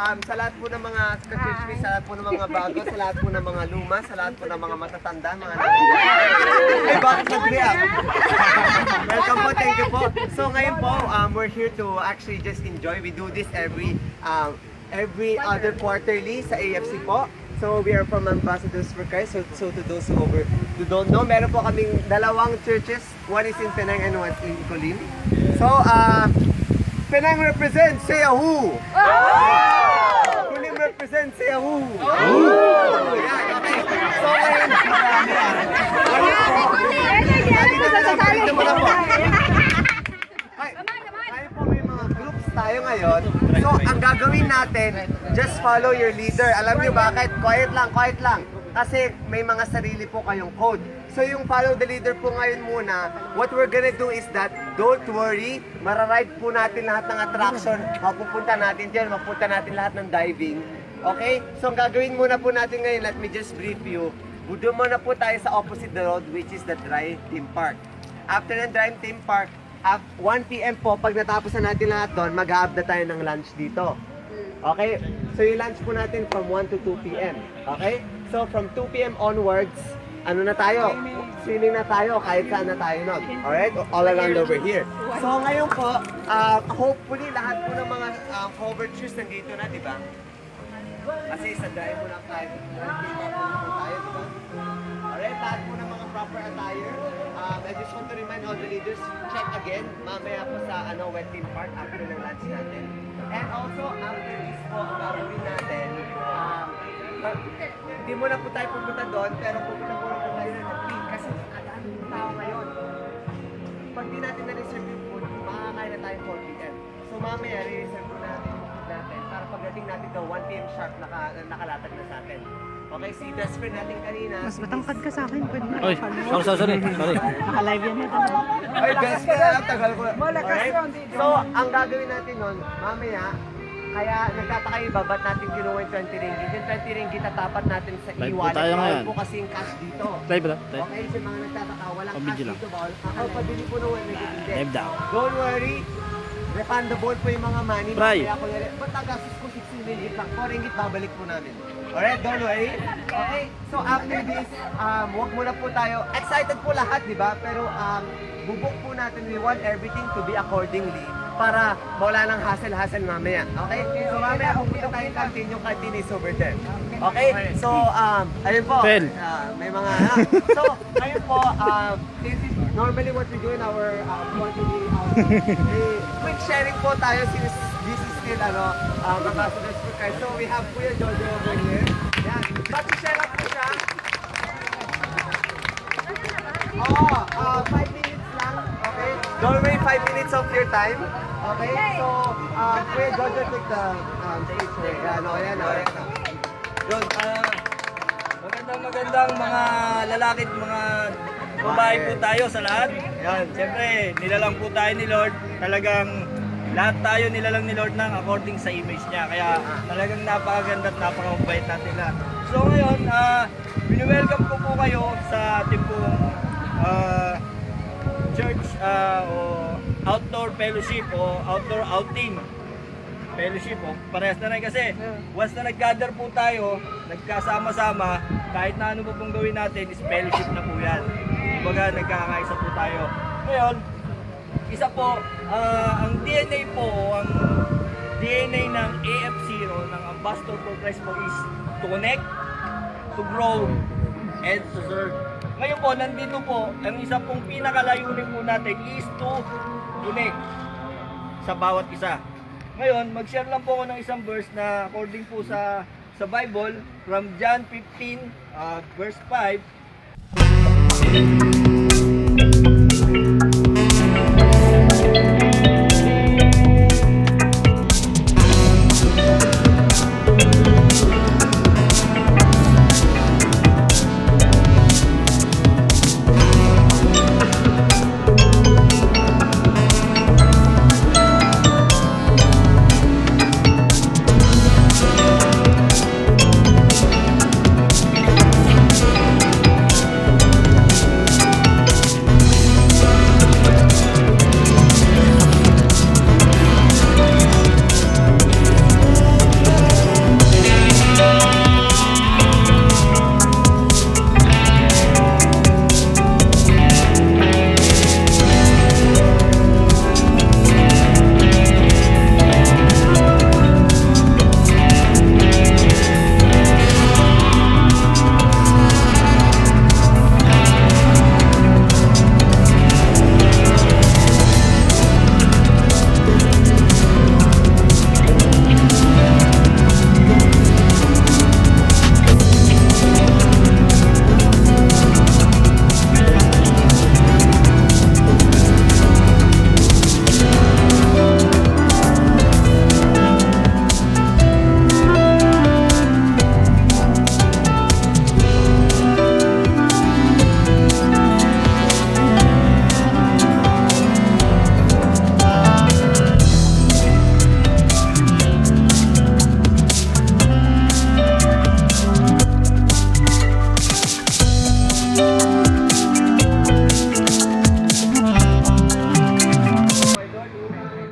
sa lahat po ng mga ka-churchmates, sa lahat po ng mga bago, sa lahat po ng mga luma, sa lahat po ng mga matatanda, mga nanay. Ay, bakit nag-react? Welcome po, thank you po. So ngayon po, we're here to actually just enjoy. We do this every other quarterly sa AFC po. So we are from Ambassadors for Christ. So to those who don't know, meron po kaming dalawang churches. One is in Penang and one in Kulim. So Penang represents Seyahu. Kulim represents Seyahu. Okay. So ngayon, ngayon po may mga groups tayo ngayon. So ang gagawin natin, just follow your leader. Alam niyo bakit? Quiet lang. Kasi may mga sarili po kayong code. So yung follow the leader po ngayon muna, what we're gonna do is that, don't worry, mararide po natin lahat ng attraction, mapupunta natin dyan, mapupunta natin lahat ng diving. Okay? So ang gagawin muna po natin ngayon, let me just brief you. Doon muna po tayo sa opposite the road, which is the Dry Theme Park. After ng Dry Theme Park, at 1 PM po, pag natapos na natin lahat doon, mag-a-have na tayo ng lunch dito. Okay? So yung lunch po natin from 1 to 2 PM. Okay? So from 2 PM onwards, ano na tayo? Swimming na tayo, kahit saan na tayo nun. Alright? All around over here. So ngayon po, hopefully lahat po ng mga covered shoes nandito na, di ba? Kasi sa dry mo lang tayo. Tayo, di ba? Alright, lahat po ng mga proper attire. I just want to remind all the leaders, check again, mamaya po sa wet theme park after ng lunch natin. And also, after this po, ang gagawin natin, hindi mo na po tayo pupunta doon, pero pupunta po tayo ng team kasi ang tao ngayon. Pag di natin na-reserve yung food, makakain na tayo 4 PM. So mamaya, re-reserve po natin para pagdating natin daw 1 PM sharp, nakalatag na sa atin. Okay, si best friend natin kanina. Mas matangkad ka sa akin. Pwede mo. Oy, sorry. Naka-live yan na. Ay, best friend, tagal ko. Alright? So, ang gagawin natin nun, mamaya, kaya nagtataka yung babat natin kinuha yung 20 ringgit. Yung 20 ringgit tatapat natin sa Live po e-wallet. tayo Bawal ngayon. po kasi yung cash dito. Live ba? Okay, sa mga nagtataka, walang cash Pabidyo lang. dito. Bawal. Pabili po ng 1 ringgit. Hindi. Live daw. Don't worry. Refundable po yung mga money. Try. Kaya ko nila, ba't nagasos ko 16 ringgit lang? 4 ringgit, babalik po namin. Alright, don't worry. Okay, so after this, wag muna po tayo. Excited po lahat, di ba? Pero bubuk po natin, we want everything to be accordingly para wala nang hassle-hassle mamaya. Okay? So mamaya pupunta tayong canteen, yung canteen is over there. Okay? So, ayun po. Fel. May mga, so, ayun po, this is normally what we do in our quarterly quick sharing po tayo since this is still, Ambassadors for Christ. So, we have Kuya Jojo over here. Yan. Pati-share up po siya. 5 minutes lang. Okay? Don't worry, 5 minutes of your time. Okay? So, Kuya Jojo, take the stage here. Yan. Yun, magandang mga lalaki at mga babae po tayo sa lahat. Yan, siyempre, nilalang po tayo ni Lord. Talagang lahat tayo nilalang ni Lord ng according sa image niya. Kaya talagang napakaganda at napakabait natin lahat. So ngayon, welcome ko po kayo sa ating pong church o outdoor fellowship o outdoor outing. Fellowship po, parehas na rin kasi once na nag-gather po tayo, nagkasama-sama, kahit na ano po pong gawin natin is fellowship na po yan. Kumbaga nagkakaisa po tayo. Ngayon, isa po, ang DNA po, ang DNA ng AFC o ng Ambassador for Christ po is to connect, to grow, and to serve. Ngayon po, nandito po, ang isa pong pinakalayunin po natin is to connect sa bawat isa. Ngayon, mag-share lang po ako ng isang verse na according po sa Bible from John 15 verse 5.